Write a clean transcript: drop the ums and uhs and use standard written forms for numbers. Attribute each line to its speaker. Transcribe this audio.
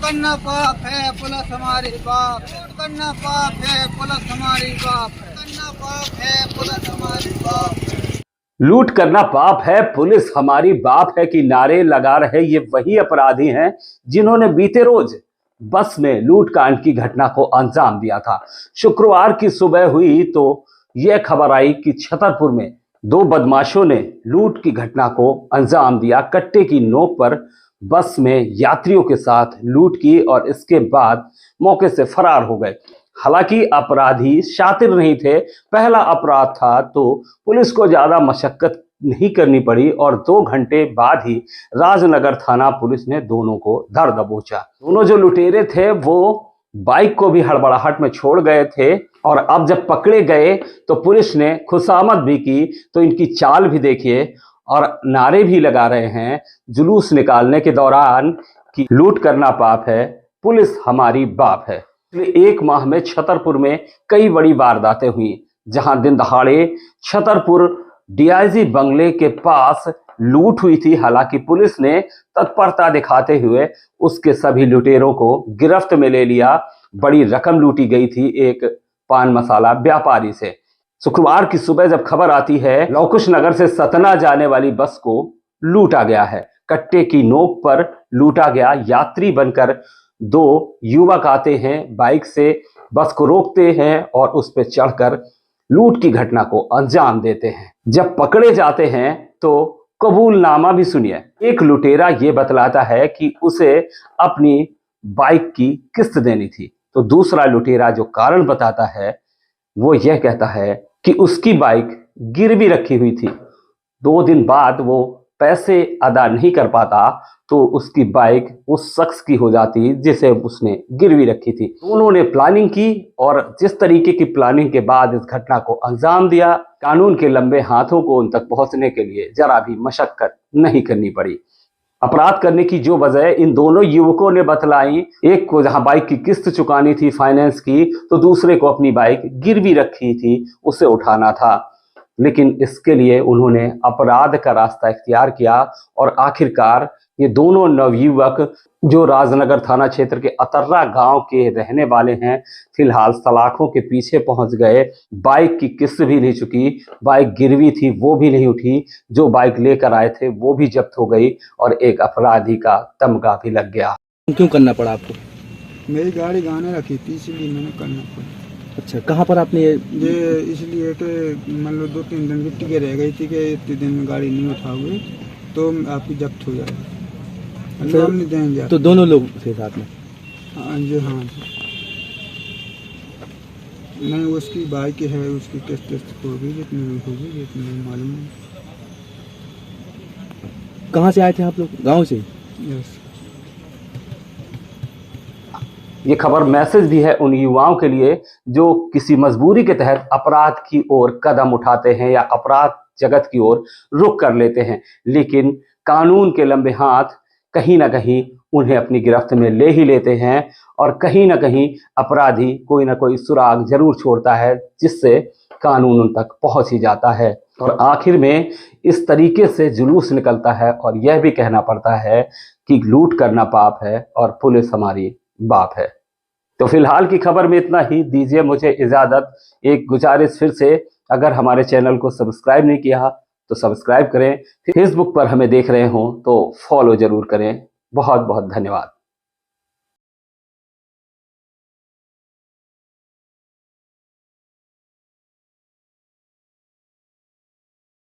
Speaker 1: करना पाप है, पुलिस हमारी बाप। लूट करना पाप है, पुलिस हमारी बाप। करना पाप है, पुलिस हमारी बाप।
Speaker 2: लूट करना पाप है, पुलिस हमारी बाप है की नारे लगा रहे ये वही अपराधी हैं जिन्होंने बीते रोज बस में लूटकांड की घटना को अंजाम दिया था। शुक्रवार की सुबह हुई तो यह खबर आई कि छतरपुर में दो बदमाशों ने लूट की घटना को अंजाम दिया। कट्टे की नोक पर बस में यात्रियों के साथ लूट की और इसके बाद मौके से फरार हो गए। हालांकि अपराधी शातिर नहीं थे, पहला अपराध था तो पुलिस को ज्यादा मशक्कत नहीं करनी पड़ी और 2 घंटे बाद ही राजनगर थाना पुलिस ने दोनों को धर दबोचा। दोनों जो लुटेरे थे वो बाइक को भी हड़बड़ाहट में छोड़ गए थे और अब जब पकड़े गए तो पुलिस ने खुशामद भी की। तो इनकी चाल भी देखिए और नारे भी लगा रहे हैं जुलूस निकालने के दौरान कि लूट करना पाप है, पुलिस हमारी बाप है। एक माह में छतरपुर में कई बड़ी वारदातें हुई, जहां दिन दहाड़े छतरपुर डीआईजी बंगले के पास लूट हुई थी। हालांकि पुलिस ने तत्परता दिखाते हुए उसके सभी लुटेरों को गिरफ्त में ले लिया। बड़ी रकम लूटी गई थी एक पान मसाला व्यापारी से। शुक्रवार की सुबह जब खबर आती है लवकुश नगर से सतना जाने वाली बस को लूटा गया है। कट्टे की नोक पर लूटा गया। यात्री बनकर 2 युवक आते हैं, बाइक से बस को रोकते हैं और उस पर चढ़कर लूट की घटना को अंजाम देते हैं। जब पकड़े जाते हैं तो कबूलनामा भी सुनिए। एक लुटेरा ये बतलाता है कि उसे अपनी बाइक की किस्त देनी थी, तो दूसरा लुटेरा जो कारण बताता है वो यह कहता है कि उसकी बाइक गिरवी रखी हुई थी। 2 दिन बाद वो पैसे अदा नहीं कर पाता तो उसकी बाइक उस शख्स की हो जाती जिसे उसने गिरवी रखी थी। उन्होंने प्लानिंग की और जिस तरीके की प्लानिंग के बाद इस घटना को अंजाम दिया, कानून के लंबे हाथों को उन तक पहुंचने के लिए जरा भी मशक्कत नहीं करनी पड़ी। अपराध करने की जो वजह इन दोनों युवकों ने बतलाई, एक को जहां बाइक की किस्त चुकानी थी फाइनेंस की, तो दूसरे को अपनी बाइक गिरवी रखी थी, उसे उठाना था। लेकिन इसके लिए उन्होंने अपराध का रास्ता इख्तियार किया और आखिरकार ये दोनों नवयुवक जो राजनगर थाना क्षेत्र के अतर्रा गांव के रहने वाले हैं, फिलहाल सलाखों के पीछे पहुंच गए। बाइक की किस्त भी नहीं चुकी, बाइक गिरवी थी वो भी नहीं उठी, जो बाइक लेकर आए थे वो भी जब्त हो गई और एक अपराधी का तमगा भी लग गया।
Speaker 3: क्यों करना पड़ा आपको?
Speaker 1: मेरी गाड़ी गाने रखी थी इसलिए मैंने करना पड़ा।
Speaker 3: अच्छा, कहाँ पर आपने
Speaker 1: ये इसलिए कि मतलब 2-3 दिन गिट्टी के रह गई थी कि इतने दिन गाड़ी नहीं उठाओगे तो आपकी जब्त हो जाएगी।
Speaker 3: तो,
Speaker 1: हम नहीं देंगे।
Speaker 3: तो दोनों लोग थे साथ में?
Speaker 1: हाँ जी, हाँ जी। नहीं, उसकी बाइक है, उसकी किस्त होगी जितनी मालूम नहीं।
Speaker 3: कहाँ से आए थे आप लोग? गांव से?
Speaker 1: यस।
Speaker 2: ये खबर मैसेज भी है उन युवाओं के लिए जो किसी मजबूरी के तहत अपराध की ओर कदम उठाते हैं या अपराध जगत की ओर रुख कर लेते हैं, लेकिन कानून के लंबे हाथ कहीं ना कहीं उन्हें अपनी गिरफ्त में ले ही लेते हैं और कहीं ना कहीं अपराधी कोई ना कोई सुराग जरूर छोड़ता है जिससे कानून उन तक पहुंच ही जाता है और आखिर में इस तरीके से जुलूस निकलता है और यह भी कहना पड़ता है कि लूट करना पाप है और पुलिस हमारी बाप है। तो फिलहाल की खबर में इतना ही। दीजिए मुझे इजाजत। एक गुजारिश फिर से, अगर हमारे चैनल को सब्सक्राइब नहीं किया तो सब्सक्राइब करें। फेसबुक पर हमें देख रहे हो तो फॉलो जरूर करें। बहुत बहुत धन्यवाद।